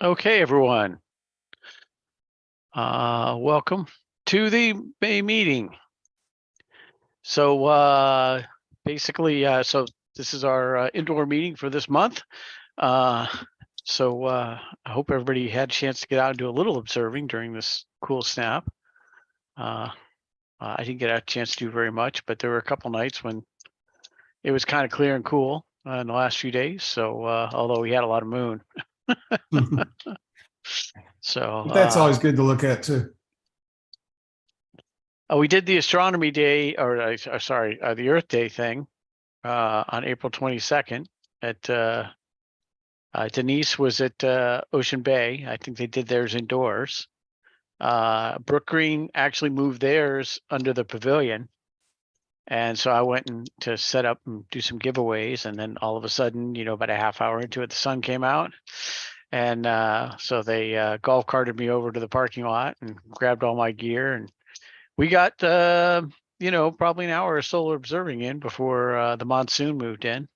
Okay, everyone. Welcome to the May meeting. So basically, so this is our indoor meeting for this month. Uh, so I hope everybody had a chance to get out and do a little observing during this cool snap. Uh, I didn't get a chance to do very much, but there were a couple nights when it was kind of clear and cool in the last few days. So although we had a lot of moon, so That's always good to look at too. we did the astronomy day, or sorry, the Earth Day thing on April 22nd at Denise was at Ocean Bay. I think they did theirs indoors. Brook Green actually moved theirs under the pavilion. And so I went to set up and do some giveaways. And then all of a sudden, about a half hour into it, the sun came out. And so they golf carted me over to the parking lot and grabbed all my gear. And we got, probably an hour of solar observing in before the monsoon moved in.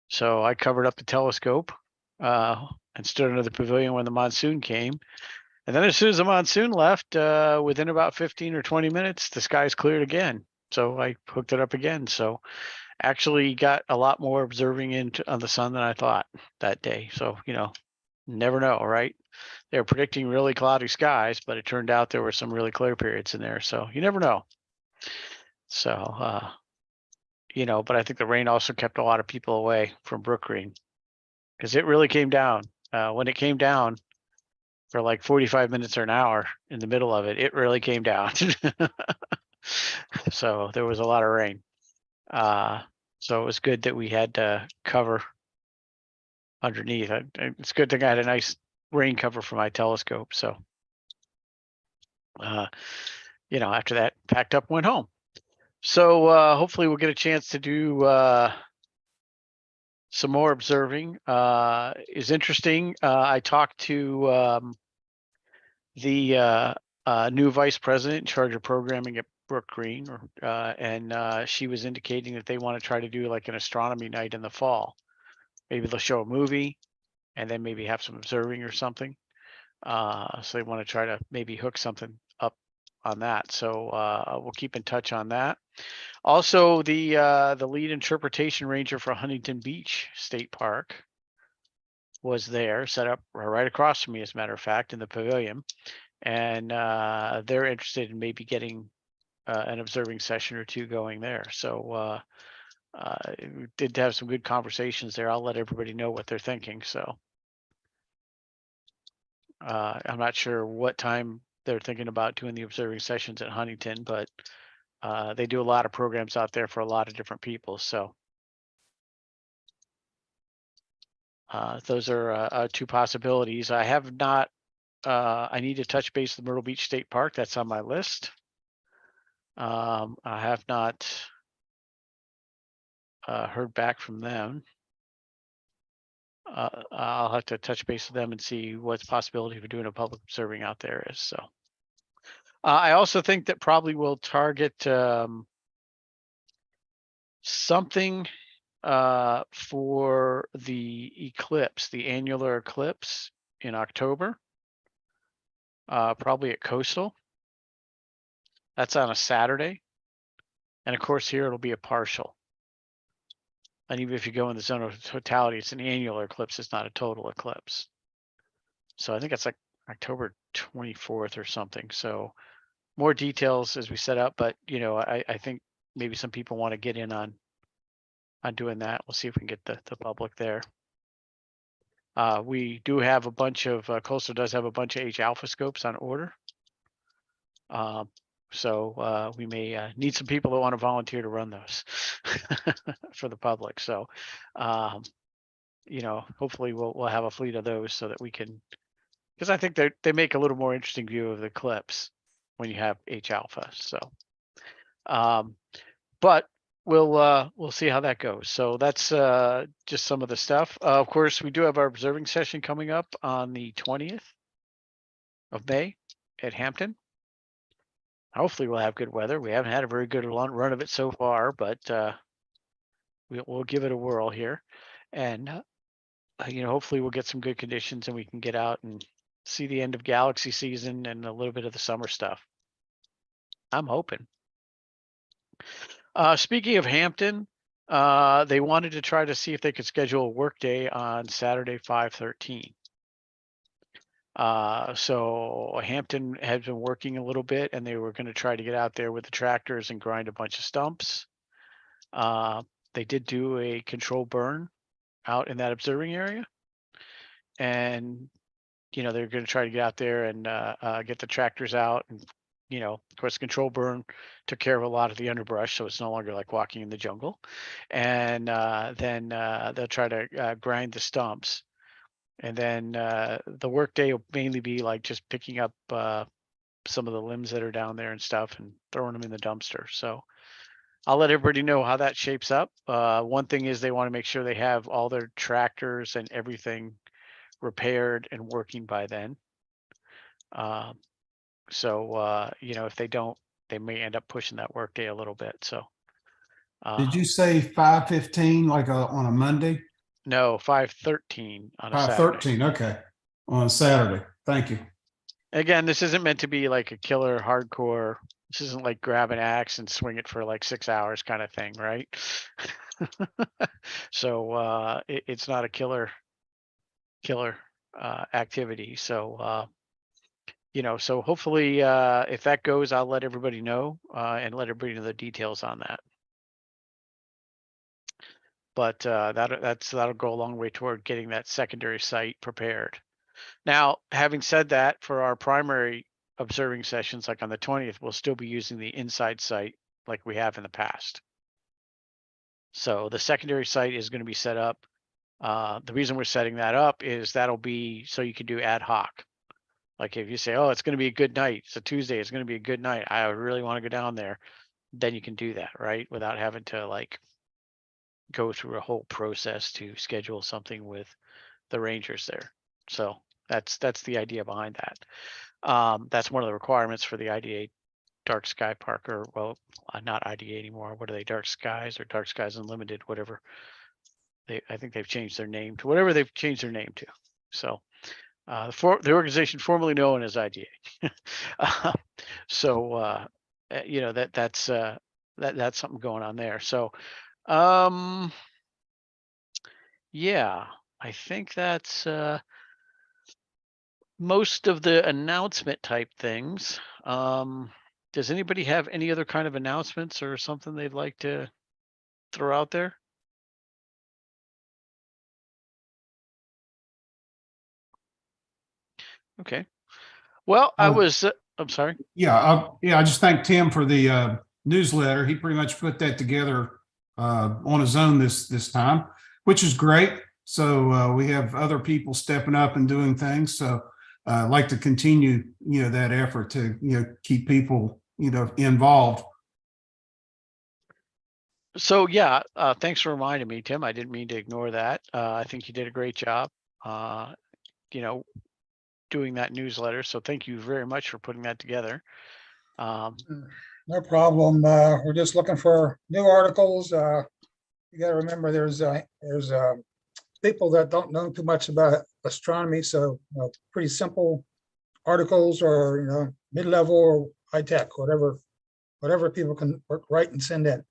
So I covered up the telescope and stood under the pavilion when the monsoon came. And then as soon as the monsoon left, within about 15 or 20 minutes, the skies cleared again. So I hooked it up again. So actually got a lot more observing on the sun than I thought that day. So, never know, right? They were predicting really cloudy skies, but it turned out there were some really clear periods in there. So you never know. So, but I think the rain also kept a lot of people away from Brook Green because it really came down. When it came down for like 45 minutes or an hour in the middle of it, it really came down. So there was a lot of rain. So it was good that we had cover underneath. It's a good thing I had a nice rain cover for my telescope. So, after that, packed up, went home. So hopefully we'll get a chance to do some more observing. Is interesting. I talked to the new vice president in charge of programming at Brook Green, and she was indicating that they want to try to do like an astronomy night in the fall. Maybe they'll show a movie and then maybe have some observing or something. So they want to try to maybe hook something up on that. So we'll keep in touch on that. Also, the lead interpretation ranger for Huntington Beach State Park was there, set up right across from me, as a matter of fact, in the pavilion. And they're interested in maybe getting an observing session or two going there. So we did have some good conversations there. I'll let everybody know what they're thinking. So I'm not sure what time they're thinking about doing the observing sessions at Huntington, but they do a lot of programs out there for a lot of different people. So those are two possibilities. I have not, I need to touch base with Myrtle Beach State Park. That's on my list. I have not heard back from them. I'll have to touch base with them and see what the possibility for doing a public observing out there is. So I also think that probably will target something for the eclipse, the annular eclipse in October, probably at Coastal. That's on a Saturday. And of course here it'll be a partial. And even if you go in the zone of totality, it's an annular eclipse. It's not a total eclipse. So I think it's like October 24th or something. So more details as we set up, but I think maybe some people want to get in on doing that. We'll see if we can get the public there. We do have a bunch of, Coastal does have a bunch of H alpha scopes on order. So we may need some people that want to volunteer to run those for the public. So, hopefully we'll have a fleet of those so that we can, because I think they make a little more interesting view of the eclipse when you have H alpha. So, but we'll see how that goes. So that's just some of the stuff. Of course, we do have our observing session coming up on the 20th of May at Hampton. Hopefully we'll have good weather. We haven't had a very good run of it so far, but we'll give it a whirl here. And hopefully we'll get some good conditions and we can get out and see the end of galaxy season and a little bit of the summer stuff. I'm hoping. Speaking of Hampton, they wanted to try to see if they could schedule a work day on Saturday, 5/13. So Hampton has been working a little bit, and they were going to try to get out there with the tractors and grind a bunch of stumps. They did do a control burn out in that observing area, and they're going to try to get out there and get the tractors out. And of course, control burn took care of a lot of the underbrush, so it's no longer like walking in the jungle. And then they'll try to grind the stumps. And then the work day will mainly be like just picking up some of the limbs that are down there and stuff and throwing them in the dumpster. So I'll let everybody know how that shapes up. One thing is they want to make sure they have all their tractors and everything repaired and working by then. So if they don't, they may end up pushing that work day a little bit. So Did you say 5:15 like on a Monday? no, 5/13 on a 5:13, okay. On a Saturday. Thank you. Again, this isn't meant to be like a killer hardcore. This isn't like grab an axe and swing it for like 6 hours kind of thing, right? So it's not a killer activity. So so hopefully if that goes, I'll let everybody know and let everybody know the details on that. But that'll go a long way toward getting that secondary site prepared. Now, having said that, for our primary observing sessions, like on the 20th, we'll still be using the inside site like we have in the past. So the secondary site is going to be set up. The reason we're setting that up is that'll be so you can do ad hoc. Like if you say, oh, it's going to be a good night. It's a Tuesday. It's going to be a good night. I really want to go down there. Then you can do that, right? Without having to like go through a whole process to schedule something with the rangers there. So that's the idea behind that. That's one of the requirements for the IDA Dark Sky Park, or well, not IDA anymore. What are they? Dark Skies or Dark Skies Unlimited, whatever. I think they've changed their name to whatever they've changed their name to. So the organization formerly known as IDA. So that's something going on there. So yeah, I think that's most of the announcement type things. Does anybody have any other kind of announcements or something they'd like to throw out there? Okay. Well, I'm sorry. I just thank Tim for the newsletter. He pretty much put that together on his own this time, which is great. So we have other people stepping up and doing things. So I'd like to continue, that effort to, keep people, involved. So yeah, thanks for reminding me, Tim. I didn't mean to ignore that. I think you did a great job, doing that newsletter. So thank you very much for putting that together. No problem. We're just looking for new articles. You got to remember there's people that don't know too much about astronomy. So pretty simple articles or, mid-level or high tech, whatever people can write and send in.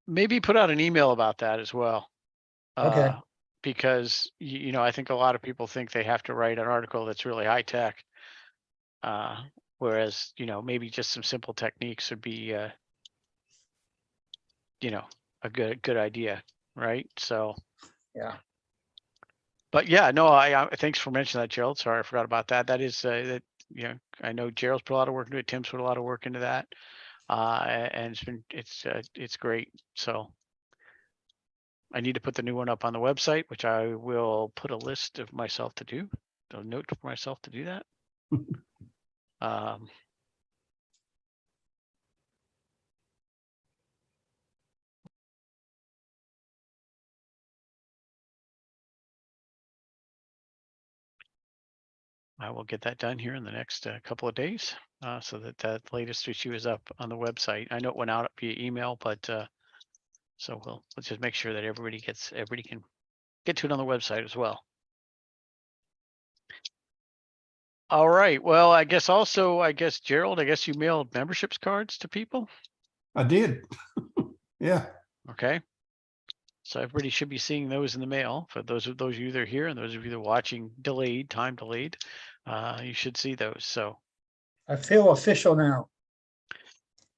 Maybe put out an email about that as well. Okay. Because, I think a lot of people think they have to write an article that's really high tech. Whereas, maybe just some simple techniques would be, a good idea, right? So. Yeah. But yeah, no, I thanks for mentioning that, Gerald. Sorry, I forgot about that. That is that I know Gerald's put a lot of work into it. Tim's put a lot of work into that, and it's great. So I need to put the new one up on the website, which I will put a list of myself to do. A note for myself to do that. I will get that done here in the next couple of days, so that latest issue is up on the website. I know it went out via email, but so let's just make sure that everybody can get to it on the website as well. All right. Well, I guess Gerald, I guess you mailed memberships cards to people. I did. Yeah. Okay. So everybody should be seeing those in the mail. For those of you that are here and those of you that are watching time delayed, you should see those. So I feel official now.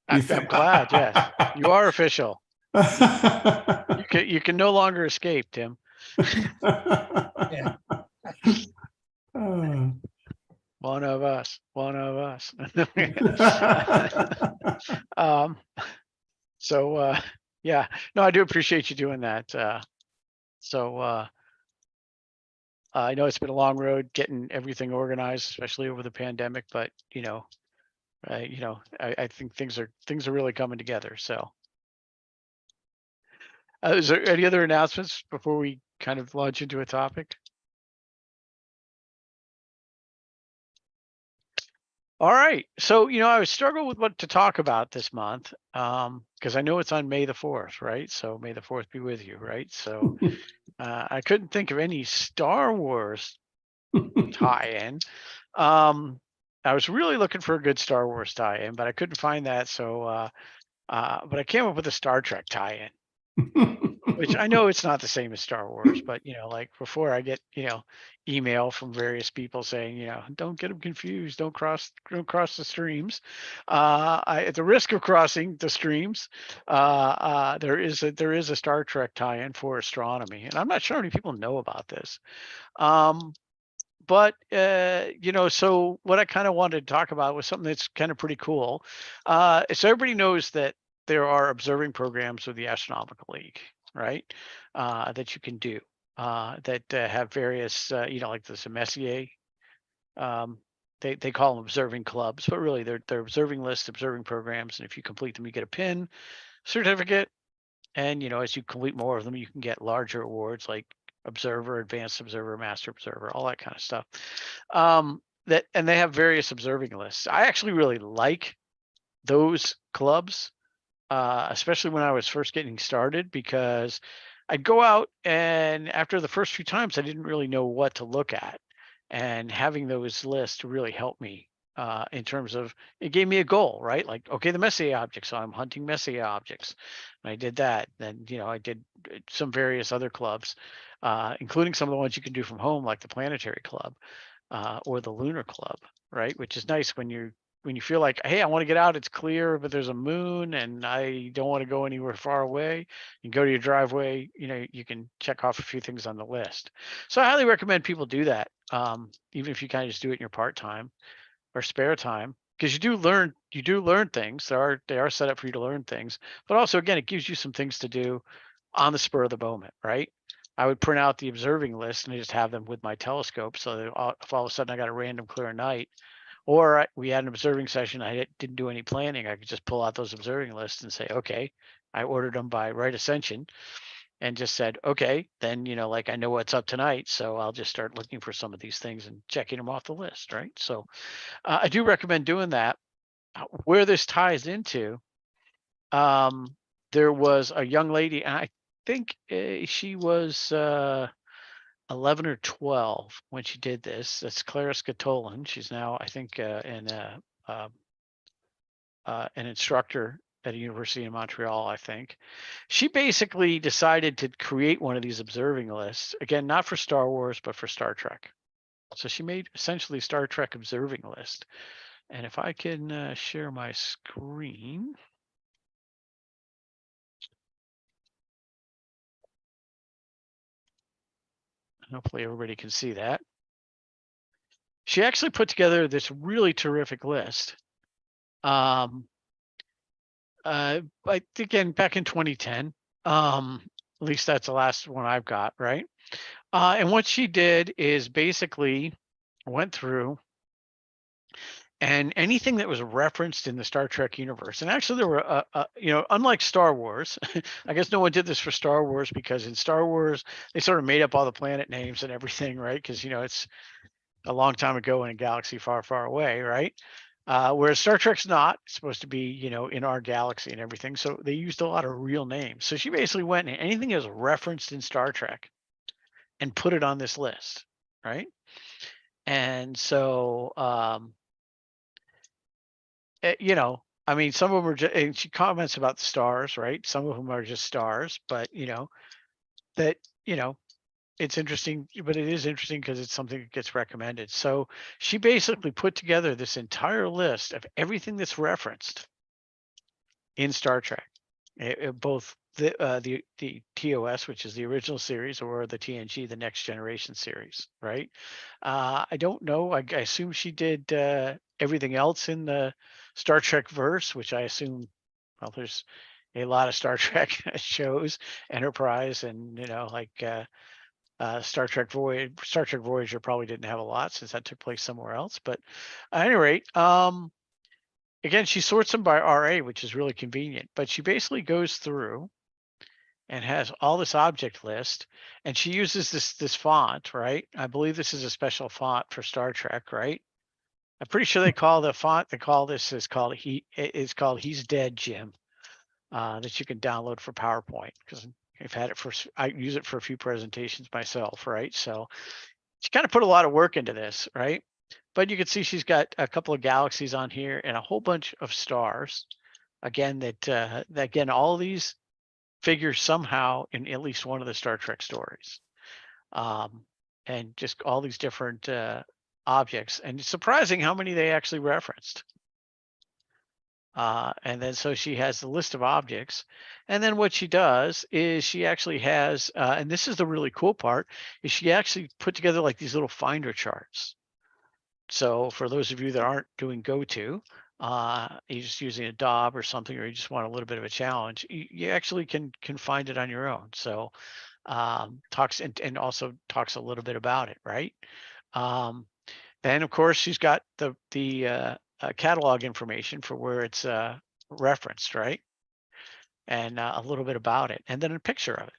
I'm glad. Yes, you are official. You can no longer escape, Tim. Yeah. One of us. Yeah, no, I do appreciate you doing that. I know it's been a long road getting everything organized, especially over the pandemic, but I think things are really coming together. So is there any other announcements before we kind of launch into a topic? All right. So, I was struggling with what to talk about this month because I know it's on May the 4th, right? So May the 4th be with you, right? So I couldn't think of any Star Wars tie-in. I was really looking for a good Star Wars tie-in, but I couldn't find that. So, but I came up with a Star Trek tie-in. Which I know it's not the same as Star Wars, but like before I get email from various people saying don't get them confused, don't cross the streams. At the risk of crossing the streams, there is a Star Trek tie-in for astronomy, and I'm not sure how many people know about this. But so what I kind of wanted to talk about was something that's kind of pretty cool. So everybody knows that there are observing programs with the Astronomical League, right? That you can do that have various, like the Messier. They call them observing clubs, but really they're observing lists, observing programs, and if you complete them, you get a pin certificate. And as you complete more of them, you can get larger awards like observer, advanced observer, master observer, all that kind of stuff. And they have various observing lists. I actually really like those clubs, especially when I was first getting started, because I'd go out and after the first few times, I didn't really know what to look at. And having those lists really helped me in terms of, it gave me a goal, right? Like, okay, the Messier objects, so I'm hunting Messier objects. And I did that. Then, I did some various other clubs, including some of the ones you can do from home, like the Planetary Club or the Lunar Club, right? Which is nice when you feel like, hey, I want to get out, it's clear, but there's a moon and I don't want to go anywhere far away. You go to your driveway, you can check off a few things on the list. So I highly recommend people do that, even if you kind of just do it in your part-time or spare time, because you do learn things. They are set up for you to learn things, but also, again, it gives you some things to do on the spur of the moment, right? I would print out the observing list and I just have them with my telescope. So that if all of a sudden I got a random clear night, or we had an observing session, I didn't do any planning, I could just pull out those observing lists and say, okay, I ordered them by Right Ascension and just said, okay, then, like I know what's up tonight. So I'll just start looking for some of these things and checking them off the list, right? So I do recommend doing that. Where this ties into, there was a young lady, and I think she was 11 or 12 when she did this. That's Clara Scatolin. She's now, I think, an instructor at a university in Montreal, I think. She basically decided to create one of these observing lists, again, not for Star Wars, but for Star Trek. So she made essentially Star Trek observing list. And if I can share my screen. Hopefully everybody can see that. She actually put together this really terrific list. I think again back in 2010. At least that's the last one I've got, right? And what she did is basically went through and anything that was referenced in the Star Trek universe. And actually there were, unlike Star Wars, I guess no one did this for Star Wars because in Star Wars, they sort of made up all the planet names and everything, right? Because, it's a long time ago in a galaxy far, far away, right? Whereas Star Trek's not, it's supposed to be, in our galaxy and everything. So they used a lot of real names. So she basically went and anything that was referenced in Star Trek, and put it on this list, right? And so, you know, I mean, some of them are just, and she comments about the stars, right? Some of them are just stars, but you know, that, you know, it's interesting, but it is interesting because it's something that gets recommended. So she basically put together this entire list of everything that's referenced in Star Trek, both the TOS, which is the original series, or the TNG, the Next Generation series, right? I don't know. I assume she did everything else in the Star Trek verse, which I assume. Well, there's a lot of Star Trek shows, Enterprise, and you know, like Star Trek Voyager probably didn't have a lot since that took place somewhere else. But at any rate, again, she sorts them by RA, which is really convenient. But she basically goes through and has all this object list, and she uses this font, right? I believe this is a special font for Star Trek, right? I'm pretty sure they call the font they call this is called it's called He's Dead, Jim. That you can download for PowerPoint, because I've had it I use it for a few presentations myself, right? So she kind of put a lot of work into this, right? But you can see she's got a couple of galaxies on here and a whole bunch of stars. Again, that again, all these figure somehow in at least one of the Star Trek stories, um, and just all these different objects. And it's surprising how many they actually referenced. And then so she has the list of objects. And then what she does is she actually has, and this is the really cool part, is she actually put together like these little finder charts. So for those of you that aren't doing GoTo, you're just using a DOB or something, or you just want a little bit of a challenge, you actually can find it on your own. So talks and also talks a little bit about it, right? Then of course she's got the catalog information for where it's referenced, right? And a little bit about it, and then a picture of it.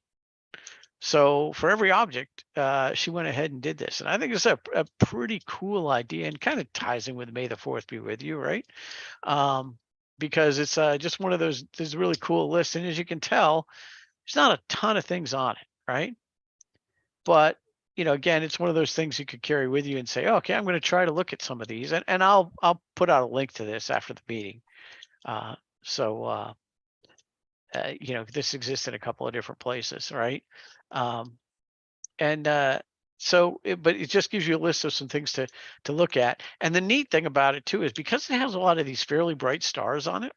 So for every object, she went ahead and did this. And I think it's a pretty cool idea, and kind of ties in with May the 4th be with you, right? Because it's just one of those really cool lists. And as you can tell, there's not a ton of things on it, right? But you know, again, it's one of those things you could carry with you and say, oh, okay, I'm going to try to look at some of these, and I'll put out a link to this after the meeting. So you know, this exists in a couple of different places, right? And so, but it just gives you a list of some things to look at. And the neat thing about it too is because it has a lot of these fairly bright stars on it.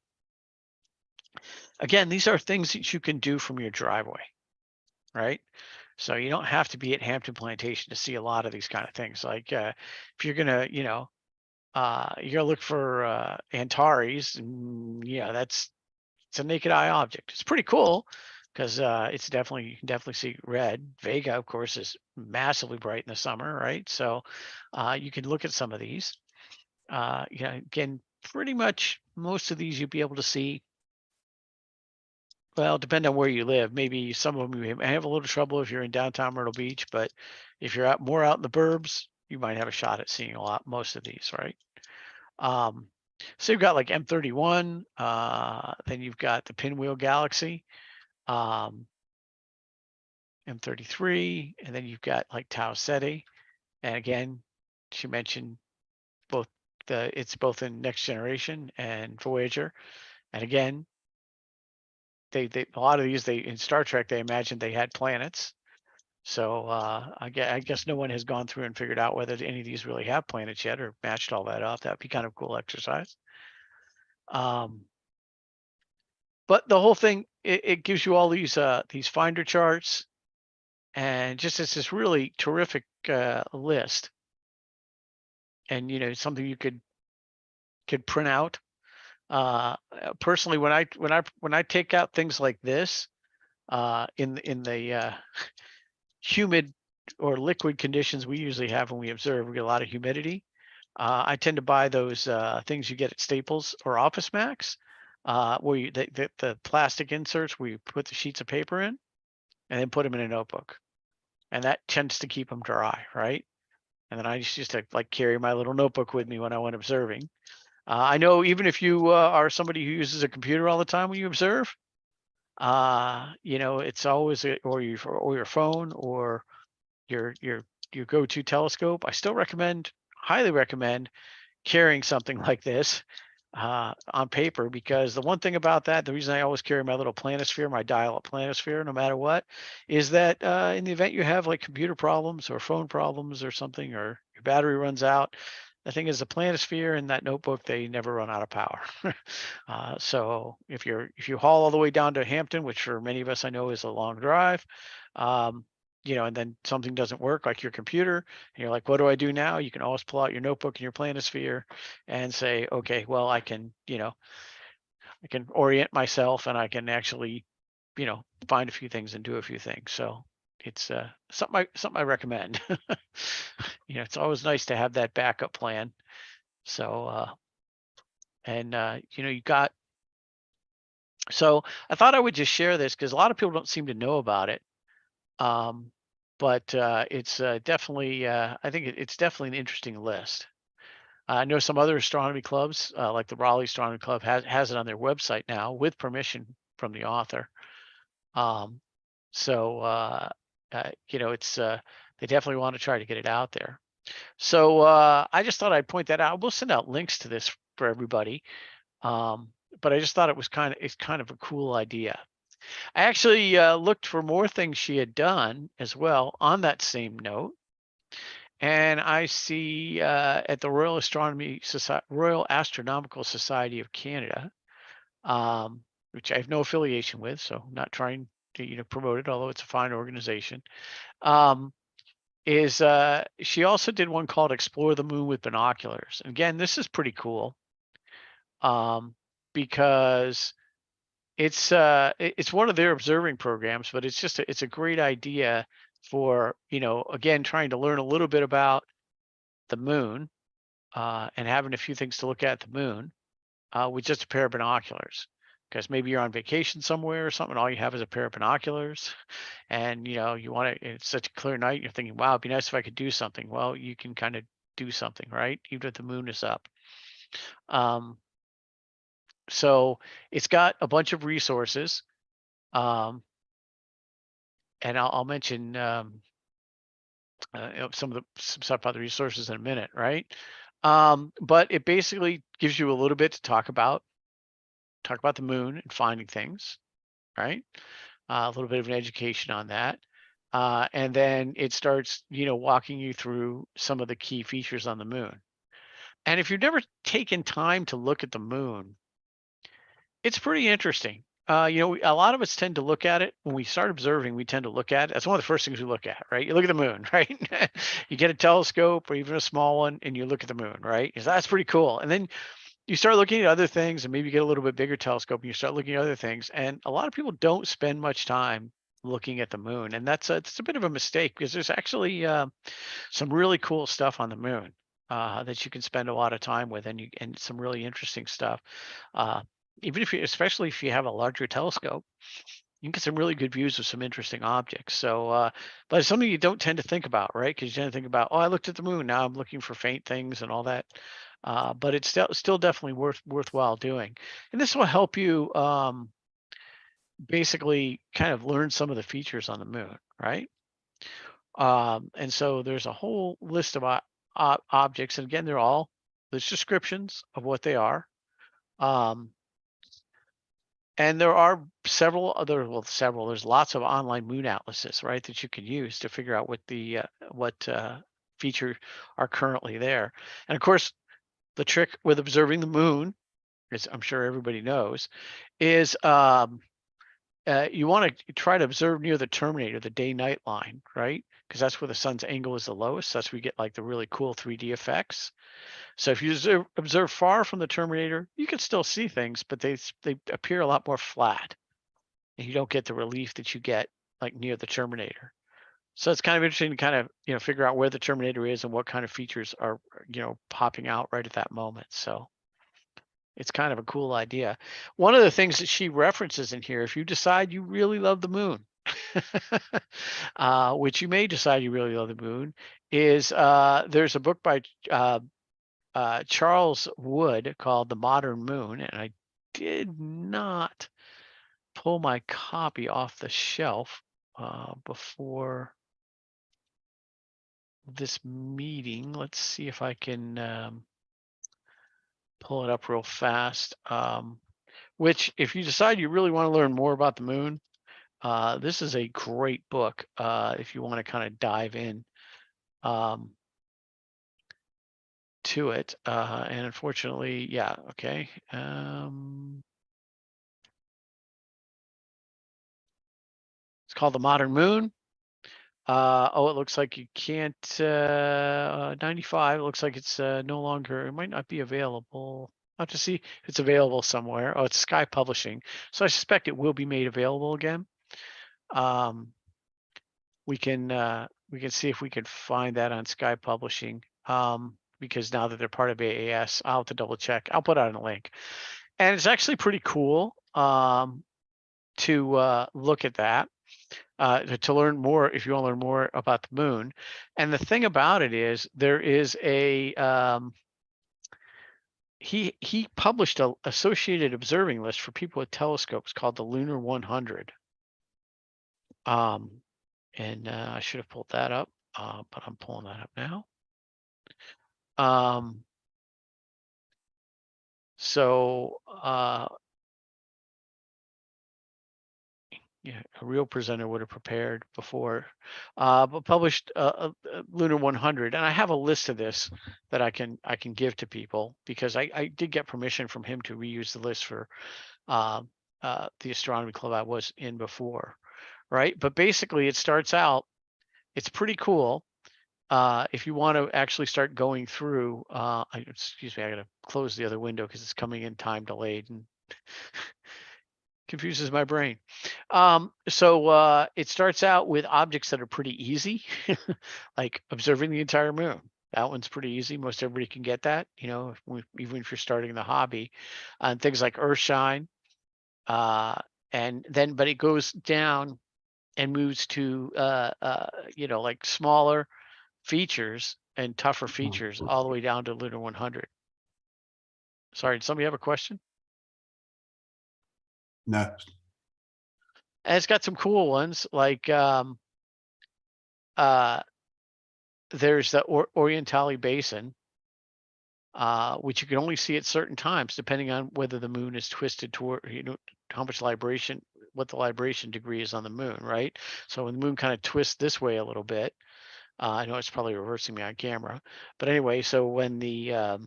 Again, these are things that you can do from your driveway, right? So you don't have to be at Hampton Plantation to see a lot of these kind of things. Like if you're gonna, you know, you're gonna look for Antares, and yeah, it's a naked eye object. It's pretty cool because it's definitely, you can definitely see red. Vega, of course, is massively bright in the summer, right? So you can look at some of these. You know, again, pretty much most of these you'll be able to see. Well, depending on where you live, maybe some of them you may have a little trouble if you're in downtown Myrtle Beach, but if you're more out in the burbs, you might have a shot at seeing most of these, right? So you've got like M31, then you've got the Pinwheel Galaxy, M33, and then you've got like Tau Ceti. And again, she mentioned it's both in Next Generation and Voyager. And again, they a lot of these in Star Trek, they imagined they had planets. So I guess no one has gone through and figured out whether any of these really have planets yet or matched all that up. That'd be kind of a cool exercise. But the whole thing, it gives you all these finder charts, and just it's this really terrific list. And you know, something you could print out. Personally, when I take out things like this in the humid or liquid conditions we usually have when we observe, we get a lot of humidity. I tend to buy those things you get at Staples or Office Max, where the plastic inserts where you put the sheets of paper in, and then put them in a notebook, and that tends to keep them dry, right? And then I used to like carry my little notebook with me when I went observing. I know even if you are somebody who uses a computer all the time when you observe, you know, it's always or your phone, or your go-to telescope, I still highly recommend carrying something like this on paper, because the one thing about that, the reason I always carry my little planisphere, my dial-up planisphere, no matter what, is that in the event you have like computer problems or phone problems or something, or your battery runs out, the thing is the planisphere and that notebook, they never run out of power. So if you haul all the way down to Hampton, which for many of us I know is a long drive, and then something doesn't work, like your computer, and you're like, what do I do now? You can always pull out your notebook and your planisphere and say, okay, well, I can orient myself, and I can actually, find a few things and do a few things. So it's something I recommend. It's always nice to have that backup plan. So you got. So I thought I would just share this because a lot of people don't seem to know about it. But it's definitely, I think it's definitely an interesting list. I know some other astronomy clubs, like the Raleigh Astronomy Club, has it on their website now with permission from the author. So it's they definitely want to try to get it out there. So I just thought I'd point that out. We'll send out links to this for everybody. But I just thought it's kind of a cool idea. I actually looked for more things she had done as well on that same note. And I see at the Royal Astronomical Society of Canada, which I have no affiliation with, so I'm not trying to promote it, although it's a fine organization. Is she also did one called Explore the Moon with Binoculars. And again, this is pretty cool because it's one of their observing programs, but it's a great idea for again, trying to learn a little bit about the moon and having a few things to look at the moon with just a pair of binoculars. Because maybe you're on vacation somewhere or something, all you have is a pair of binoculars, and you want to. It's such a clear night. You're thinking, "Wow, it'd be nice if I could do something." Well, you can kind of do something, right? Even if the moon is up. So it's got a bunch of resources, and I'll mention some stuff about the resources in a minute, right? But it basically gives you a little bit to talk about the moon and finding things, right? A little bit of an education on that. And then it starts, walking you through some of the key features on the moon. And if you've never taken time to look at the moon, it's pretty interesting. A lot of us tend to look at it when we start observing. We tend to look at it. That's one of the first things we look at, right? You look at the moon, right? You get a telescope or even a small one, and you look at the moon, right? That's pretty cool. And then you start looking at other things, and maybe you get a little bit bigger telescope and you start looking at other things. And a lot of people don't spend much time looking at the moon, and it's a bit of a mistake, because there's actually some really cool stuff on the moon that you can spend a lot of time with, and some really interesting stuff. Even especially if you have a larger telescope, you can get some really good views of some interesting objects. So, but it's something you don't tend to think about, right? Because you tend to think about, oh, I looked at the moon, now I'm looking for faint things and all that. But it's still definitely worthwhile doing. And this will help you basically kind of learn some of the features on the moon, right? And so there's a whole list of objects, and again, there's descriptions of what they are. And there are there's lots of online moon atlases, right, that you can use to figure out what features are currently there. And of course, the trick with observing the moon, as I'm sure everybody knows, is you want to try to observe near the terminator, the day-night line, right? Because that's where the sun's angle is the lowest. That's where we get like the really cool 3D effects. So if you observe far from the terminator, you can still see things, but they appear a lot more flat, and you don't get the relief that you get like near the terminator. So it's kind of interesting to kind of figure out where the terminator is and what kind of features are popping out right at that moment. So it's kind of a cool idea. One of the things that she references in here, if you decide you really love the moon, which you may decide you really love the moon, is there's a book by Charles Wood called The Modern Moon, and I did not pull my copy off the shelf before this meeting. Let's see if I can pull it up real fast. Which, if you decide you really want to learn more about the moon, this is a great book if you want to kind of dive in to it. And unfortunately, yeah, okay. It's called The Modern Moon. Oh, it looks like you can't, 95, it looks like it's no longer, it might not be available. I'll have to see if it's available somewhere. Oh, it's Sky Publishing. So I suspect it will be made available again. We can see if we can find that on Sky Publishing. Because now that they're part of AAS, I'll have to double check. I'll put out a link. And it's actually pretty cool to look at that. To learn more, if you want to learn more about the moon. And the thing about it is there is a he published a associated observing list for people with telescopes called the Lunar 100. And I should have pulled that up, but I'm pulling that up now. So yeah, a real presenter would have prepared before, but published Lunar 100, and I have a list of this that I can give to people because I did get permission from him to reuse the list for the astronomy club I was in before, right? But basically, it starts out. It's pretty cool. If you want to actually start going through, excuse me, I gotta close the other window because it's coming in time delayed and confuses my brain. So it starts out with objects that are pretty easy, like observing the entire moon. That one's pretty easy. Most everybody can get that, you know, even if you're starting the hobby. And things like Earthshine. And then, but it goes down and moves to, you know, like smaller features and tougher features all the way down to Lunar 100. Sorry, did somebody have a question? No. And it's got some cool ones like there's the Orientali Basin, which you can only see at certain times, depending on whether the moon is twisted toward, you know, how much libration, what the libration degree is on the moon, right? So when the moon kind of twists this way a little bit, I know it's probably reversing me on camera, but anyway, so when the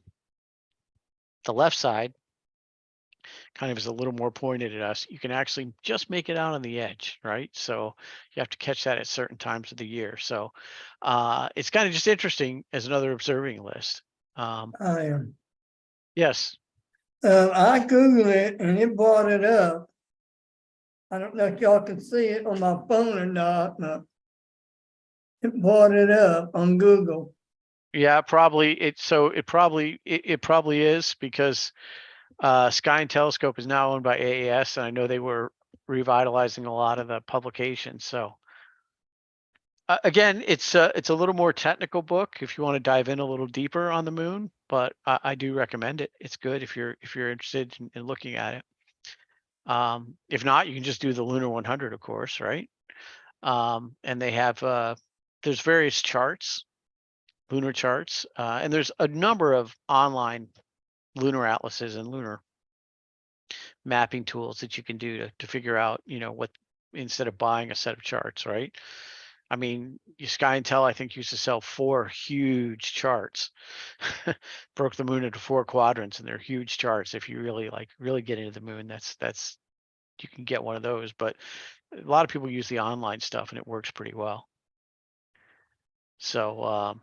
left side kind of is a little more pointed at us, you can actually just make it out on the edge, right? So you have to catch that at certain times of the year. So it's kind of just interesting as another observing list. Yes. I Googled it and it brought it up. I don't know if y'all can see it on my phone or not, but it brought it up on Google. Yeah, probably. It probably is because Sky and Telescope is now owned by AAS, and I know they were revitalizing a lot of the publications. So again, it's a little more technical book if you want to dive in a little deeper on the moon, but I do recommend it. It's good if you're interested in looking at it. If not, you can just do the Lunar 100, of course, right? And they have there's various charts, lunar charts, and there's a number of online lunar atlases and lunar mapping tools that you can do to figure out, you know, what, instead of buying a set of charts, right? I mean, Sky and Tel, I think, used to sell 4 huge charts, broke the moon into 4 quadrants, and they're huge charts. If you really get into the moon, that's you can get one of those. But a lot of people use the online stuff, and it works pretty well. So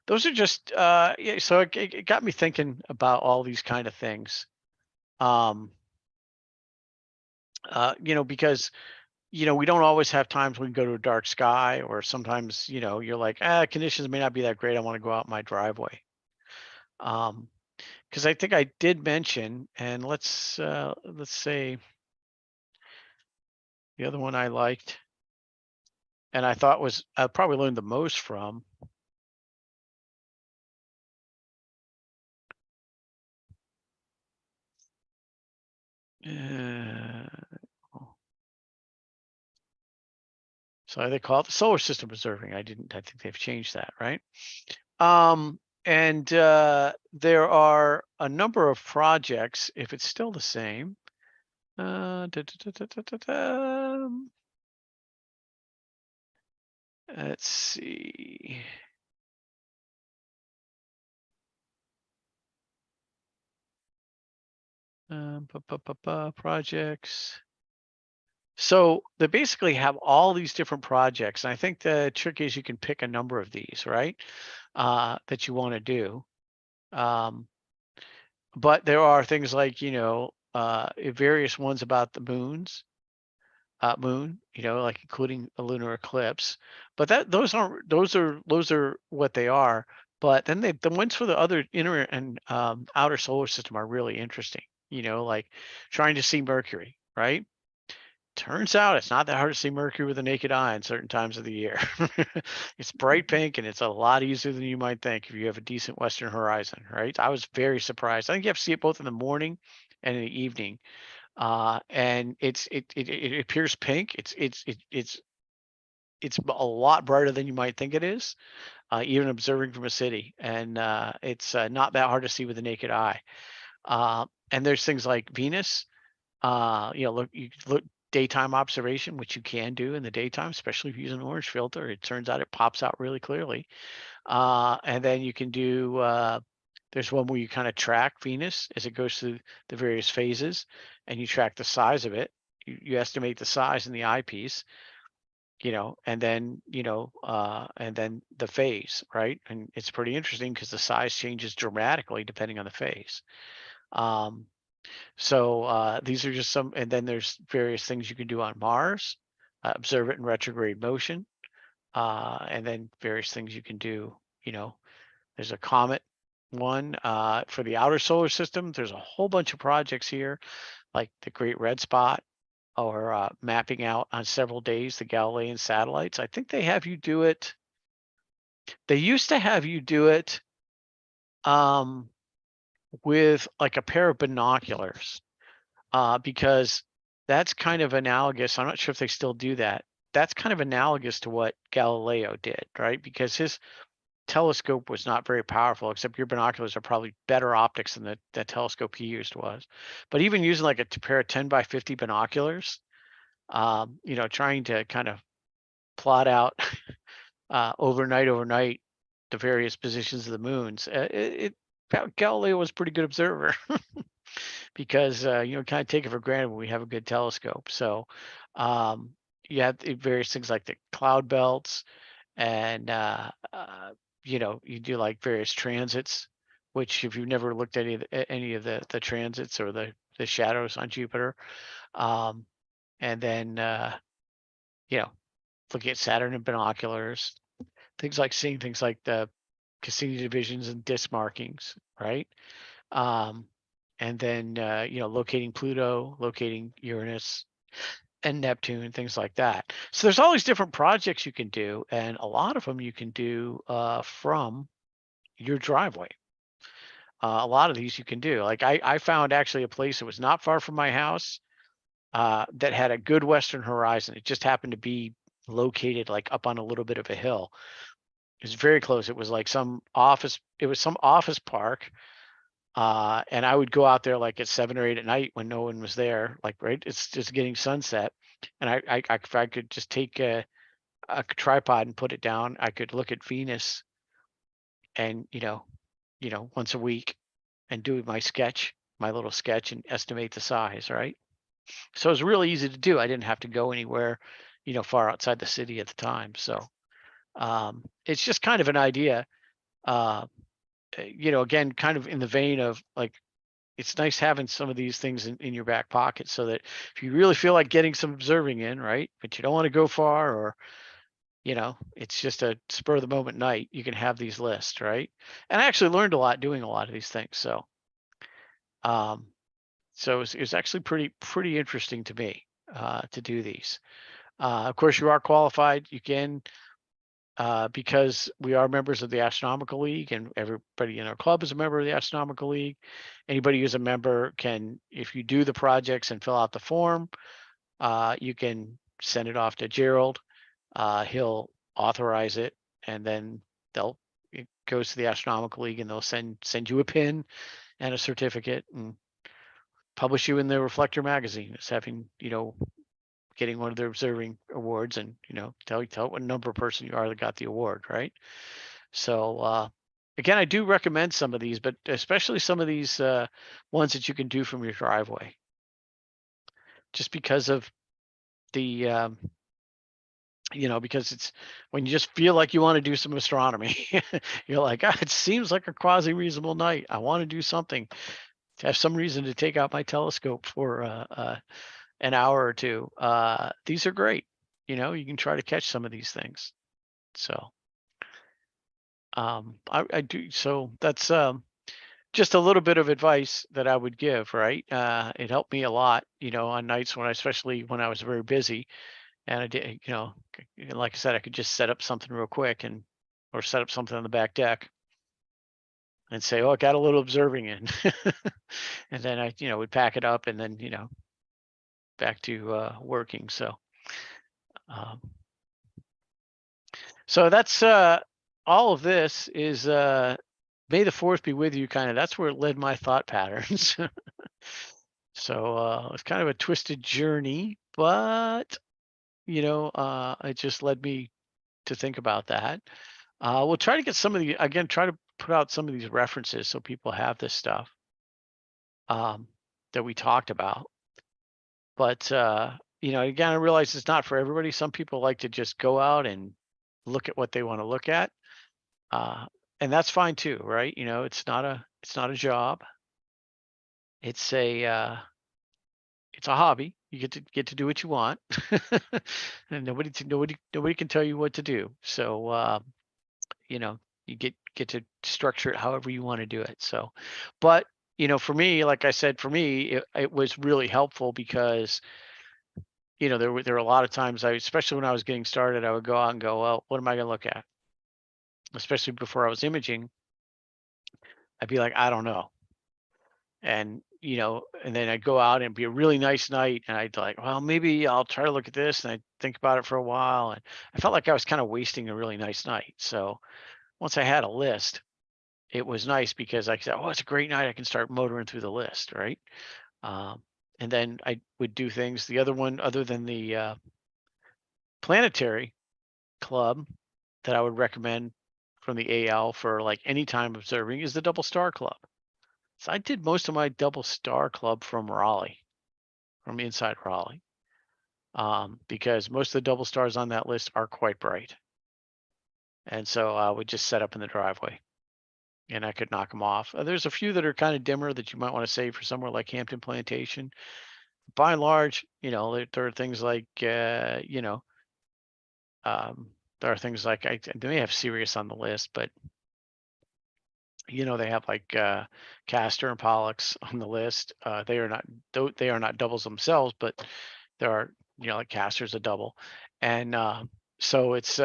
those are just yeah. So it got me thinking about all these kind of things. You know, because you know, we don't always have times when we go to a dark sky, or sometimes, you know, you're like, conditions may not be that great. I want to go out in my driveway. Because I think I did mention, and let's say the other one I liked, and I thought was I probably learned the most from. So they call it the solar system observing. I think they've changed that, right? And there are a number of projects, if it's still the same. Let's see. Projects. So they basically have all these different projects. And I think the trick is you can pick a number of these, right? That you want to do. But there are things like, various ones about the moon, like including a lunar eclipse. But those are what they are. But then the ones for the other inner and outer solar system are really interesting. Like trying to see Mercury, right? Turns out it's not that hard to see Mercury with the naked eye in certain times of the year. It's bright pink and it's a lot easier than you might think if you have a decent western horizon, right? I was very surprised. I think you have to see it both in the morning and in the evening. And it appears pink. It's a lot brighter than you might think it is, even observing from a city. And it's not that hard to see with the naked eye. And there's things like Venus. You look daytime observation, which you can do in the daytime, especially if you use an orange filter. It turns out it pops out really clearly. And then you can do, there's one where you kind of track Venus as it goes through the various phases and you track the size of it. You estimate the size in the eyepiece, and then, and then the phase, right? And it's pretty interesting because the size changes dramatically depending on the phase. So these are just some, and then there's various things you can do on Mars, observe it in retrograde motion, and then various things you can do. There's a comet one for the outer solar system. There's a whole bunch of projects here, like the Great Red Spot, or mapping out on several days the Galilean satellites. I think they have you do it. They used to have you do it with like a pair of binoculars. Because that's kind of analogous. I'm not sure if they still do that. That's kind of analogous to what Galileo did, right? Because his telescope was not very powerful, except your binoculars are probably better optics than the telescope he used was. But even using like a pair of 10 by 50 binoculars, trying to kind of plot out overnight the various positions of the moons, Galileo was a pretty good observer. Because kind of take it for granted when we have a good telescope. So you have various things like the cloud belts, and you do like various transits, which if you've never looked at any of the transits or the shadows on Jupiter, and then looking at Saturn in binoculars, things like seeing things like the Cassini divisions and disk markings, right? And then locating Pluto, locating Uranus and Neptune, things like that. So there's all these different projects you can do, and a lot of them you can do from your driveway. A lot of these you can do. Like I found actually a place that was not far from my house that had a good western horizon. It just happened to be located like up on a little bit of a hill. It was very close. It was like some office park. And I would go out there like at 7 or 8 at night when no one was there, like, right, it's just getting sunset. And if I could just take a tripod and put it down, I could look at Venus and, once a week and do my little sketch and estimate the size, right? So it was really easy to do. I didn't have to go anywhere, far outside the city at the time. So it's just kind of an idea, again, kind of in the vein of like, it's nice having some of these things in your back pocket so that if you really feel like getting some observing in, right, but you don't want to go far, or, it's just a spur of the moment night, you can have these lists, right? And I actually learned a lot doing a lot of these things. So, it was actually pretty interesting to me to do these. Of course, you are qualified. You can, because we are members of the Astronomical League and everybody in our club is a member of the Astronomical League. Anybody who's a member can, if you do the projects and fill out the form, you can send it off to Gerald he'll authorize it, and then it goes to the Astronomical League, and they'll send you a pin and a certificate, and publish you in the Reflector magazine as having, getting one of their observing awards, and tell what number of person you are that got the award, right? So again, I do recommend some of these, but especially some of these ones that you can do from your driveway, just because of the because it's when you just feel like you want to do some astronomy. You're like, it seems like a quasi reasonable night, I want to do something, to have some reason to take out my telescope for an hour or two. These are great. You can try to catch some of these things. So I do. So that's just a little bit of advice that I would give, right? It helped me a lot, on nights especially when I was very busy, and I did, like I said, I could just set up something real quick, or set up something on the back deck and say, oh, I got a little observing in. And then I, would pack it up, and then, back to working. Um, so that's all of this is may the 4th be with you, kind of. That's where it led my thought patterns. So it's kind of a twisted journey, but it just led me to think about that. We'll try to get try to put out some of these references so people have this stuff that we talked about. But again, I realize it's not for everybody. Some people like to just go out and look at what they want to look at. And that's fine too, right? It's not a job. It's a hobby. You get to do what you want. And nobody can tell you what to do. So you get to structure it however you want to do it. So, but for me, like I said, it was really helpful because there were a lot of times, especially when I was getting started, I would go out and go, well, what am I going to look at? Especially before I was imaging, I'd be like, I don't know. And and then I'd go out and it'd be a really nice night, and I'd like, well, maybe I'll try to look at this, and I'd think about it for a while, and I felt like I was kind of wasting a really nice night. So once I had a list, it was nice because I said, oh, it's a great night, I can start motoring through the list, right? And then I would do things. The other one, other than the planetary club, that I would recommend from the AL for like any time observing, is the Double Star Club. So I did most of my Double Star Club from Raleigh, from inside Raleigh, because most of the double stars on that list are quite bright. And so I would just set up in the driveway, and I could knock them off. There's a few that are kind of dimmer that you might want to save for somewhere like Hampton Plantation. By and large, there are things like, there are things like, they may have Sirius on the list, but they have like Castor and Pollux on the list. They are not doubles themselves, but there are, like Castor's a double, and so it's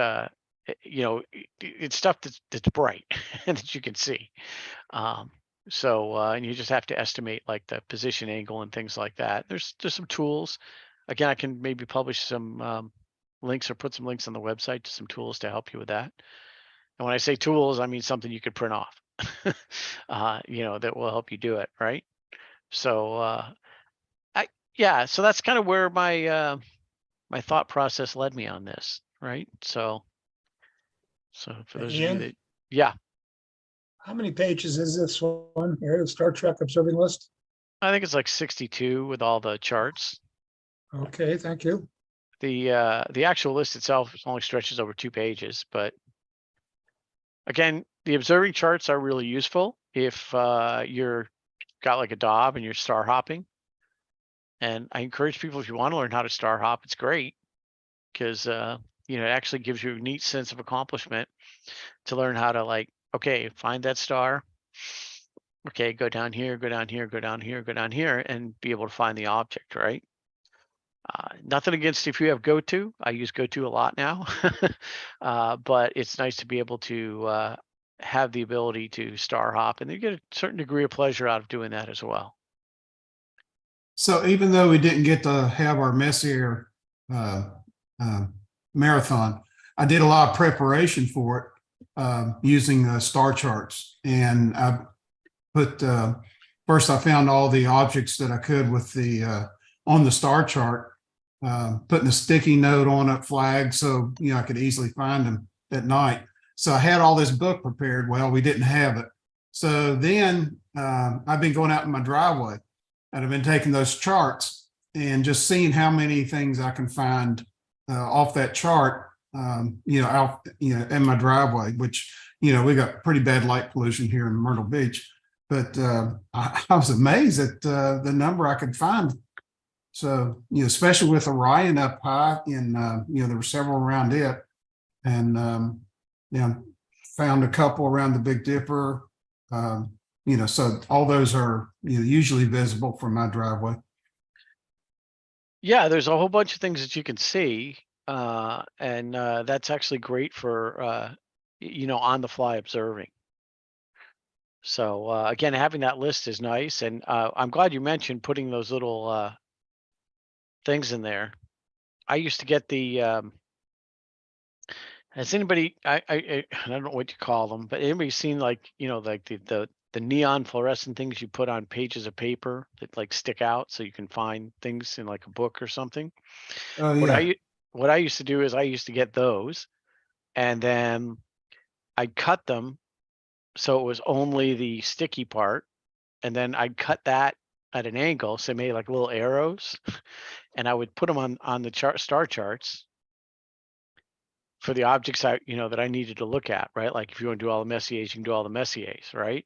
it's stuff that's bright and that you can see. And you just have to estimate like the position angle and things like that. There's some tools. Again, I can maybe publish some links or put some links on the website to some tools to help you with that. And when I say tools, I mean something you could print off, that will help you do it, right? So so that's kind of where my my thought process led me on this, right? So for those of you Ian? that, yeah, How many pages is this one here, the Star Trek observing list? I think it's like 62 with all the charts. Okay, thank you. The actual list itself only stretches over 2 pages, but again, the observing charts are really useful if you're got like a Dob and you're star hopping. And I encourage people, if you want to learn how to star hop, it's great because it actually gives you a neat sense of accomplishment to learn how to, like, okay, find that star. Okay, go down here, go down here, go down here, go down here, and be able to find the object, right? Nothing against if you have GoTo. I use GoTo a lot now, but it's nice to be able to have the ability to star hop, and you get a certain degree of pleasure out of doing that as well. So even though we didn't get to have our Messier marathon. I did a lot of preparation for it using star charts, and I put first I found all the objects that I could with the on the star chart, putting a sticky note on a flag so I could easily find them at night. So I had all this book prepared. Well, we didn't have it. So then I've been going out in my driveway and I've been taking those charts and just seeing how many things I can find off that chart, out, in my driveway, which, we got pretty bad light pollution here in Myrtle Beach. But I was amazed at the number I could find. So, especially with Orion up high, and, there were several around it. And, found a couple around the Big Dipper. So all those are, usually visible from my driveway. Yeah, there's a whole bunch of things that you can see. And that's actually great for, on the fly observing. So again, having that list is nice. And I'm glad you mentioned putting those little things in there. I used to get the, has anybody, I don't know what you call them, but anybody seen like, like the neon fluorescent things you put on pages of paper that like stick out so you can find things in like a book or something? Oh, What yeah. what I used to do is I used to get those and then I'd cut them so it was only the sticky part, and then I'd cut that at an angle, so I made like little arrows, and I would put them on the star charts for the objects that I needed to look at, right? Like if you want to do all the Messiers, you can do all the Messiers, right?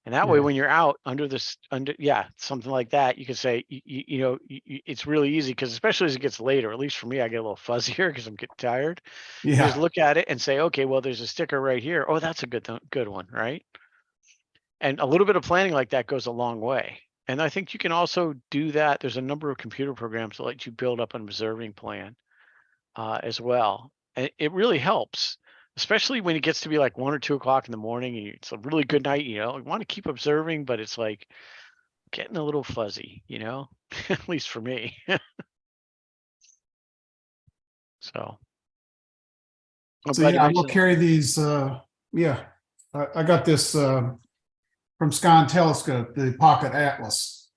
And that way, Yeah. when you're out under something like that, you can say, it's really easy because especially as it gets later, at least for me, I get a little fuzzier because I'm getting tired. You just Yeah. look at it and say, okay, well, there's a sticker right here. Oh, that's a good one, right? And a little bit of planning like that goes a long way. And I think you can also do that. There's a number of computer programs that let you build up an observing plan as well. And it really helps, especially when it gets to be like 1 or 2 o'clock in the morning and it's a really good night, you want to keep observing, but it's like getting a little fuzzy, at least for me. So I'm So glad you yeah, I will mentioned that. carry these. I got this from Sky and Telescope, the Pocket Atlas,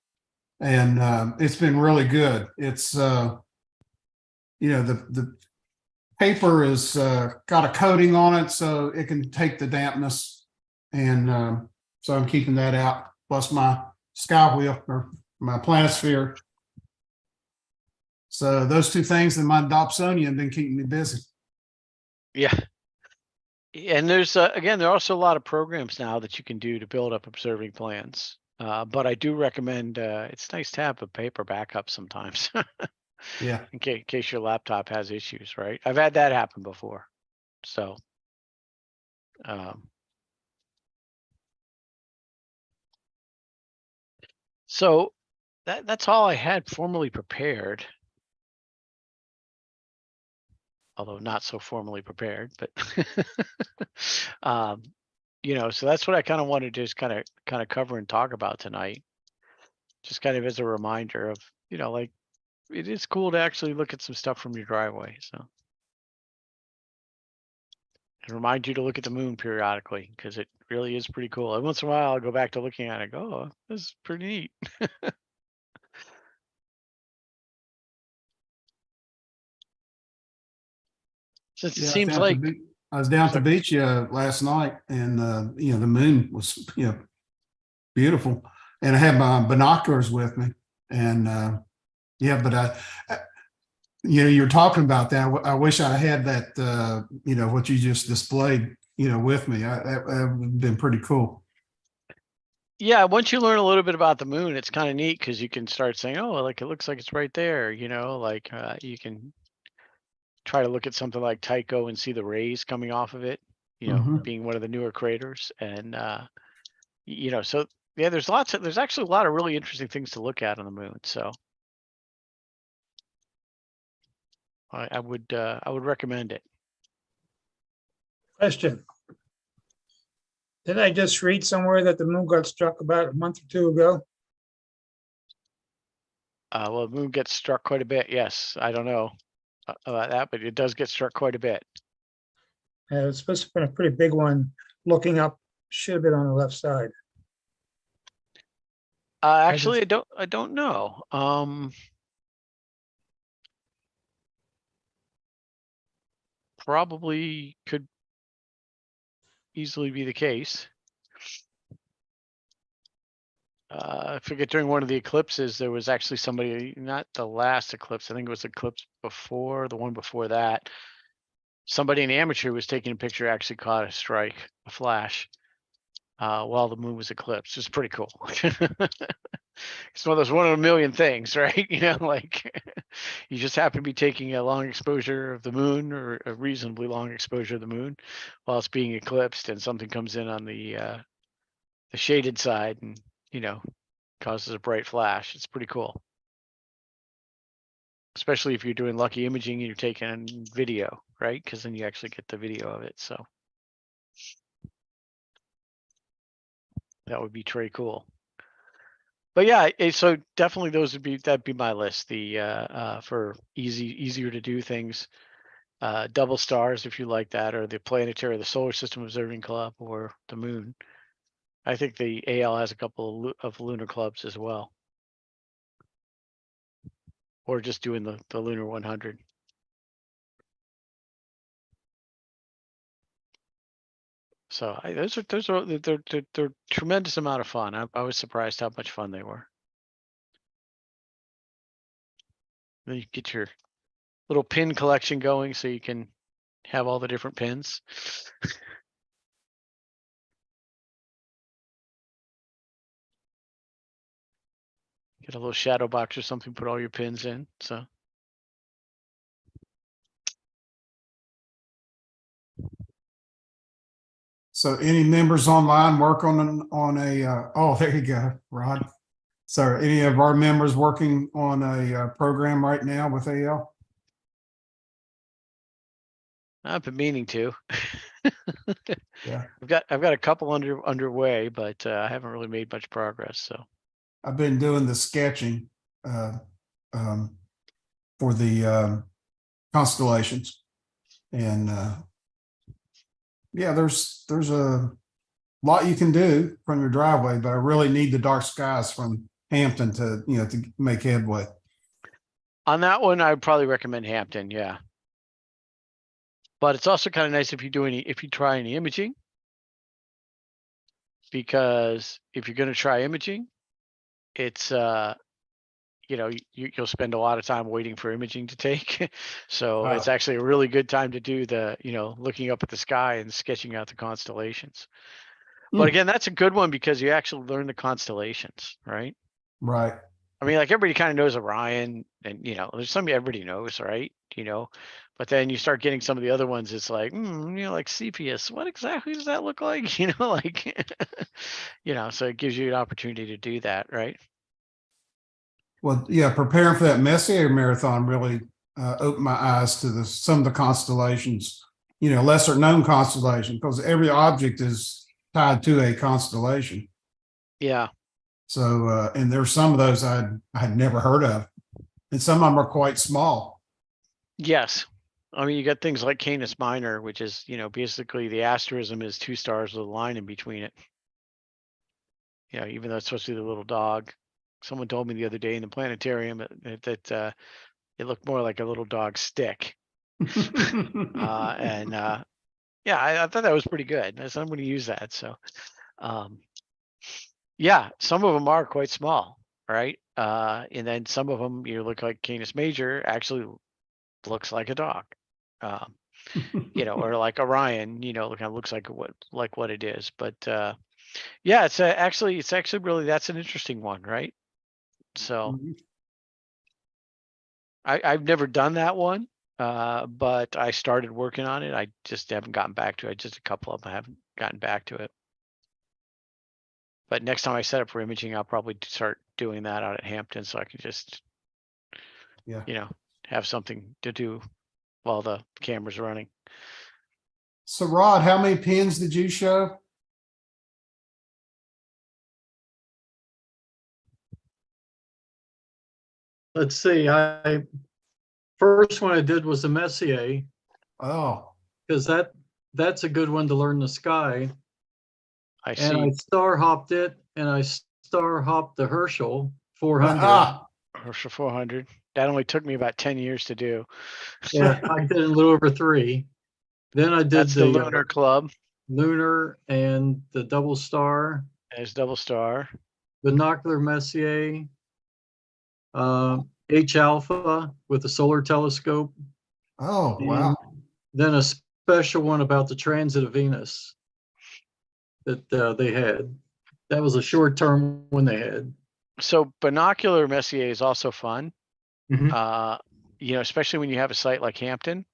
and it's been really good. It's the paper is got a coating on it, so it can take the dampness, and so I'm keeping that out. Plus my sky wheel or my planisphere. So those two things and my Dobsonian have been keeping me busy. Yeah. And there's again, there are also a lot of programs now that you can do to build up observing plans. But I do recommend it's nice to have a paper backup sometimes Yeah. in case your laptop has issues, right? I've had that happen before. So so that's all I had formally prepared. Although not so formally prepared, but so that's what I kind of wanted to just kind of cover and talk about tonight. Just kind of as a reminder of, like it is cool to actually look at some stuff from your driveway. So and remind you to look at the moon periodically because it really is pretty cool. And once in a while I'll go back to looking at it and go, oh, this is pretty neat. Since it Yeah, seems like I was down at the so, beach last night, and the moon was beautiful, and I had my binoculars with me, and but you're talking about that. I wish I had that. What you just displayed, with me. That would have been pretty cool. yeah, once you learn a little bit about the moon, it's kind of neat because you can start saying, oh, like it looks like it's right there, like you can try to look at something like Tycho and see the rays coming off of it, Mhm. being one of the newer craters. And, so yeah, there's actually a lot of really interesting things to look at on the moon. So I would recommend it. Question. Didn't I just read somewhere that the moon got struck about a month or two ago? Well, the moon gets struck quite a bit. Yes. I don't know. about that, but it does get struck quite a bit. It's supposed to be a pretty big one, looking up, should have been on the left side. Actually, I don't know. Probably could easily be the case. I forget during one of the eclipses, there was actually somebody, not the last eclipse, I think it was the eclipse before, the one before that. Somebody, an amateur, was taking a picture, actually caught a strike, a flash, while the moon was eclipsed. It's pretty cool. It's one of those 1 in a million things, right? You know, like you just happen to be taking a long exposure of the moon, or a reasonably long exposure of the moon while it's being eclipsed, and something comes in on the shaded side and, you know, causes a bright flash. It's pretty cool. Especially if you're doing lucky imaging and you're taking video, right? Because then you actually get the video of it. So that would be very cool. But yeah, so definitely that'd be my list. The for easier to do things. Double stars, if you like that, or the planetary, the solar system observing club, or the moon. I think the AL has a couple of lunar clubs as well. Or just doing the lunar 100. So they're tremendous amount of fun. I was surprised how much fun they were. Then you get your little pin collection going, so you can have all the different pins. Get a little shadow box or something, put all your pins in. So So any members online work on oh, there you go, Rod. So are any of our members working on a program right now with AL? I've been meaning to. Yeah, I've got a couple underway, but I haven't really made much progress. So I've been doing the sketching for the constellations, and yeah, there's a lot you can do from your driveway, but I really need the dark skies from Hampton to to make headway. on that one, I would probably recommend Hampton. Yeah. But it's also kind of nice if you try any imaging, because if you're going to try imaging, it's you'll spend a lot of time waiting for imaging to take. So it's actually a really good time to do the, looking up at the sky and sketching out the constellations. But again, that's a good one because you actually learn the constellations, right? Right. I mean, like everybody kind of knows Orion, and there's some everybody knows, right? But then you start getting some of the other ones. It's like, like Cepheus. What exactly does that look like? Like, so it gives you an opportunity to do that, right? Well, yeah, preparing for that Messier marathon really opened my eyes to some of the constellations, lesser known constellation, because every object is tied to a constellation. Yeah. So, and there's some of those I'd never heard of, and some of them are quite small. Yes. I mean, you got things like Canis Minor, which is, basically the asterism is 2 stars with a line in between it. Even though it's supposed to be the little dog. Someone told me the other day in the planetarium that it looked more like a little dog stick. Yeah, I thought that was pretty good. I'm going to use that. So, yeah, some of them are quite small, right? And then some of them, look like Canis Major actually looks like a dog, or like Orion, kind of looks like what it is. But yeah, it's actually really, that's an interesting one, right? So I've never done that one, but I started working on it. I just haven't gotten back to it. Just a couple of them I haven't gotten back to it. But next time I set up for imaging, I'll probably start doing that out at Hampton, so I can just, have something to do while the camera's running. So, Rod, how many pins did you show? Let's see, first one I did was the Messier, Oh, because that's a good one to learn the sky. I And I see star hopped it, and I star hopped the Herschel 400. ah, Herschel 400. That only took me about 10 years to do. Yeah, I did it a little over 3. Then I did That's the the Lunar Club. lunar and the double star, There's double star. binocular Messier, H alpha with the solar telescope, oh, and wow. then a special one about the transit of Venus that they had. That was a short term one they had. So binocular Messier is also fun. Mhm. You know, especially when you have a site like Hampton.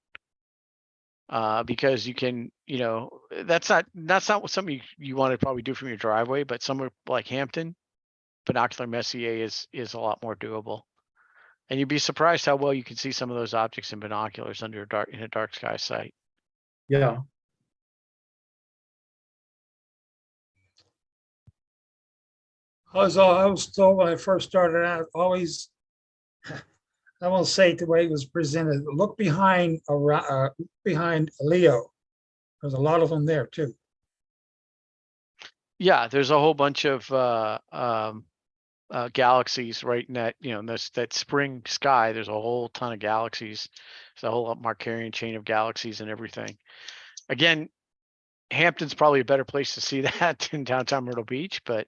Because you can, you know, that's not something you want to probably do from your driveway, but somewhere like Hampton, binocular Messier is a lot more doable. And you'd be surprised how well you can see some of those objects in binoculars under in a dark sky site. Yeah. I was told when I first started out, always, I won't say it the way it was presented, look behind behind Leo. There's a lot of them there too. Yeah, there's a whole bunch of galaxies right in that, you know, that spring sky. There's a whole ton of galaxies. There's a whole Markarian chain of galaxies and everything. Again, Hampton's probably a better place to see that than downtown Myrtle Beach, but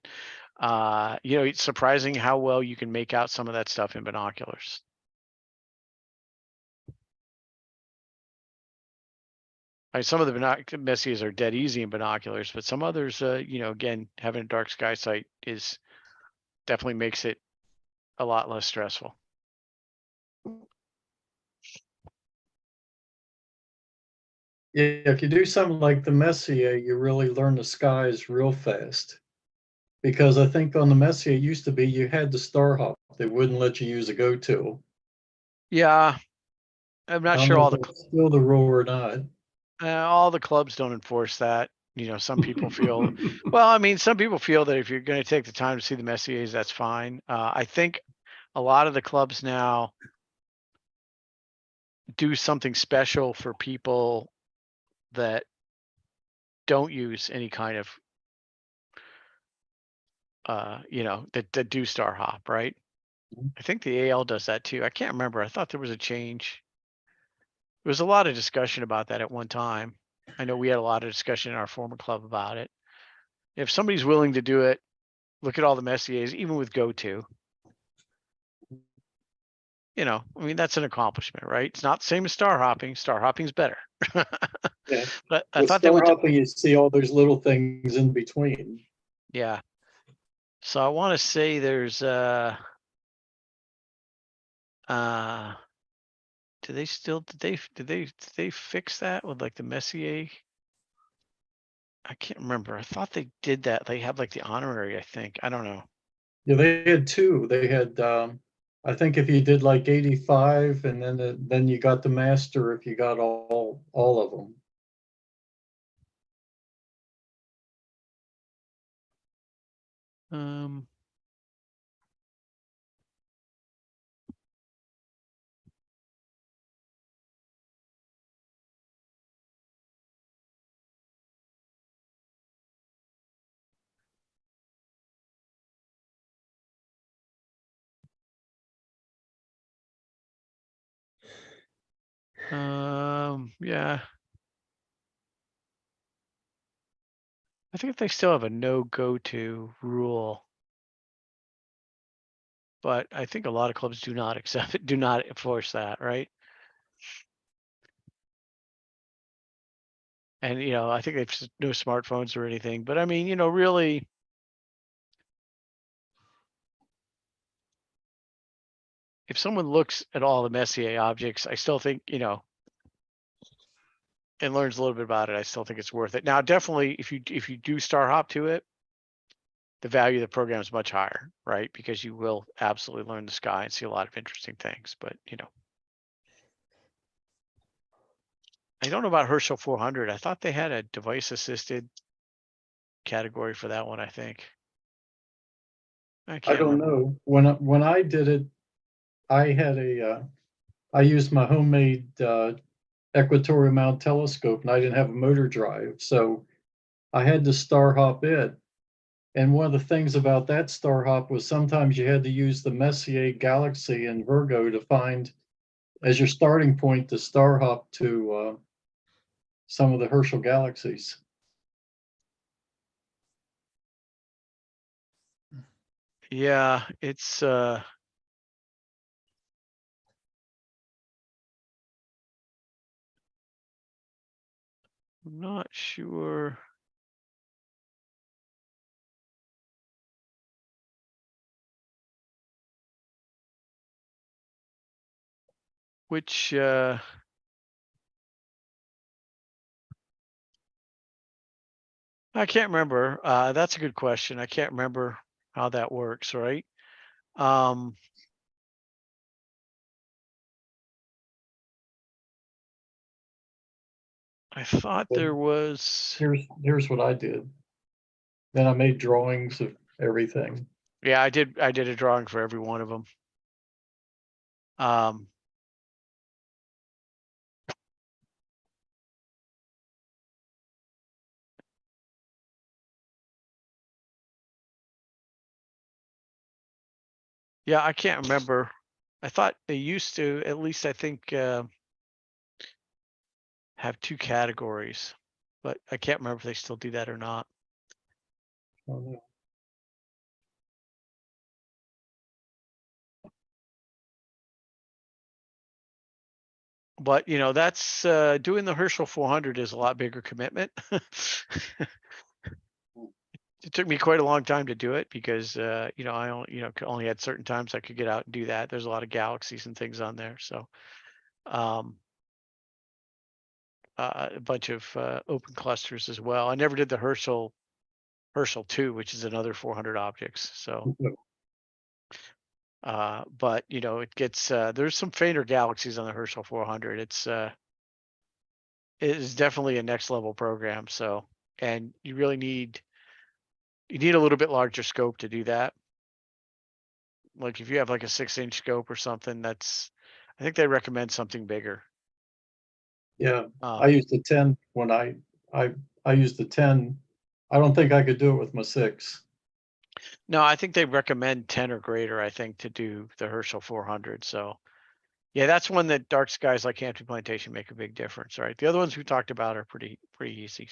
you know, it's surprising how well you can make out some of that stuff in binoculars. Some of the Messiers are dead easy in binoculars, but some others, you know, again, having a dark sky sight is definitely makes it a lot less stressful. Yeah, if you do something like the Messier, you really learn the skies real fast. Because I think on the Messier, it used to be you had the star hop. They wouldn't let you use a go-to. Yeah, I'm I not don't sure know if that's still the rule or not. all the clubs don't enforce that. You know, some people feel, well, I mean, some people feel that if you're going to take the time to see the Messiers, that's fine. I think a lot of the clubs now do something special for people that don't use any kind of you know, that do star hop, right? I think the AL does that too. I can't remember. I thought there was a change. There was a lot of discussion about that at one time. I know we had a lot of discussion in our former club about it. If somebody's willing to do it, look at all the Messiers, even with go-to. You know, I mean, that's an accomplishment, right? It's not the same as star hopping. Star hopping's better. Yeah. But I With thought they star went to, hopping, you see all those little things in between. yeah. So I want to say there's do they still did they fix that with like the Messier? I can't remember. I thought they did that. They have like the honorary, I think. I don't know. Yeah, they had 2. They had, I think if you did like 85, and then you got the master if you got all of them. Um yeah. I think they still have a no go to rule. But I think a lot of clubs do not accept it, do not enforce that, right? And you know, I think they've no smartphones or anything. But I mean, you know, really, if someone looks at all the Messier objects, I still think, you know, and learns a little bit about it, I still think it's worth it. Now, definitely, if you do star hop to it, the value of the program is much higher, right? Because you will absolutely learn the sky and see a lot of interesting things. But you know, I don't know about Herschel 400. I thought they had a device assisted category for that one. I think. I I can't don't remember. know. When I did it, I had a I used my homemade equatorial mount telescope, and I didn't have a motor drive, so I had to star hop it. And one of the things about that star hop was sometimes you had to use the Messier galaxy in Virgo to find as your starting point the star hop to some of the Herschel galaxies. Yeah, it's I'm not sure. Which I can't remember. That's a good question. I can't remember how that works, right? I thought there was, Here's what I did. Then I made drawings of everything. yeah, I did a drawing for every one of them. Yeah, I can't remember. I thought they used to, at least I think, have two categories, but I can't remember if they still do that or not. Oh, no. But you know, that's doing the Herschel 400 is a lot bigger commitment. It took me quite a long time to do it because you know, I only, you know, only had certain times I could get out and do that. There's a lot of galaxies and things on there, so a bunch of open clusters as well. I never did the Herschel 2, which is another 400 objects. So but you know, it gets there's some fainter galaxies on the Herschel 400. It is definitely a next level program. So, and you really need a little bit larger scope to do that. Like if you have like a 6-inch scope or something, I think they recommend something bigger. Yeah, I used the 10 when I used the 10. I don't think I could do it with my 6. No, I think they recommend 10 or greater, I think, to do the Herschel 400. So yeah, that's one that dark skies like Hampton Plantation make a big difference, right? The other ones we talked about are pretty easy.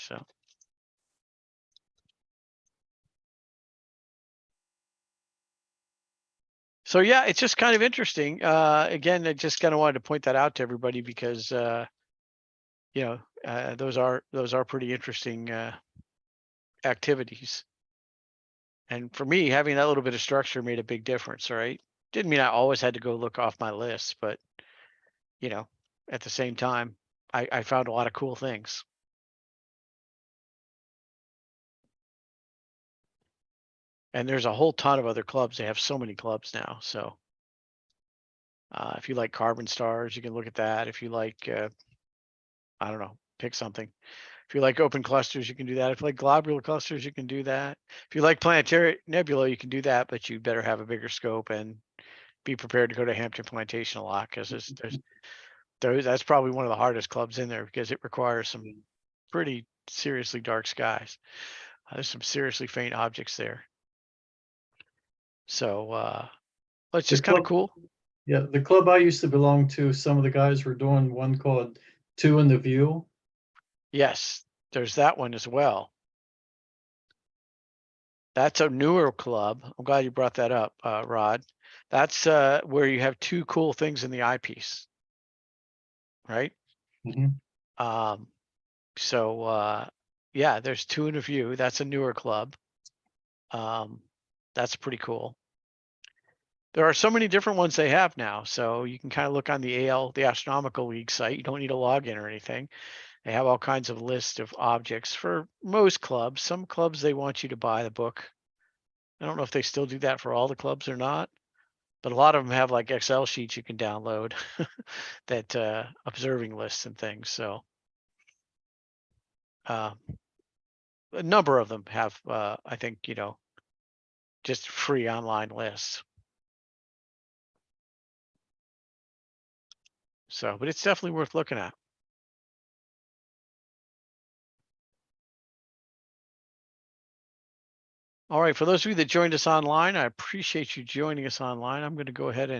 So yeah, it's just kind of interesting. Again, I just kind of wanted to point that out to everybody because you know, those are pretty interesting activities. And for me, having that little bit of structure made a big difference, right? Didn't mean I always had to go look off my list, but you know, at the same time, I found a lot of cool things. And there's a whole ton of other clubs. They have so many clubs now. So if you like carbon stars, you can look at that. If you like, I don't know, pick something. If you like open clusters, you can do that. If you like globular clusters, you can do that. If you like planetary nebula, you can do that, but you better have a bigger scope and be prepared to go to Hampton Plantation a lot because that's probably one of the hardest clubs in there because it requires some pretty seriously dark skies. There's some seriously faint objects there. So it's The just kind of club, cool. yeah, the club I used to belong to, some of the guys were doing one called 2 in the View. Yes, there's that one as well. That's a newer club. I'm glad you brought that up, Rod. That's where you have two cool things in the eyepiece, right? Mhm. So yeah, there's 2 in a View. That's a newer club. That's pretty cool. There are so many different ones they have now, so you can kind of look on the the Astronomical League site. You don't need a login or anything. They have all kinds of lists of objects for most clubs. Some clubs they want you to buy the book. I don't know if they still do that for all the clubs or not, but a lot of them have like Excel sheets you can download that observing lists and things. So a number of them have, I think, you know, just free online lists. So, but it's definitely worth looking at. All right, for those of you that joined us online, I appreciate you joining us online. I'm going to go ahead and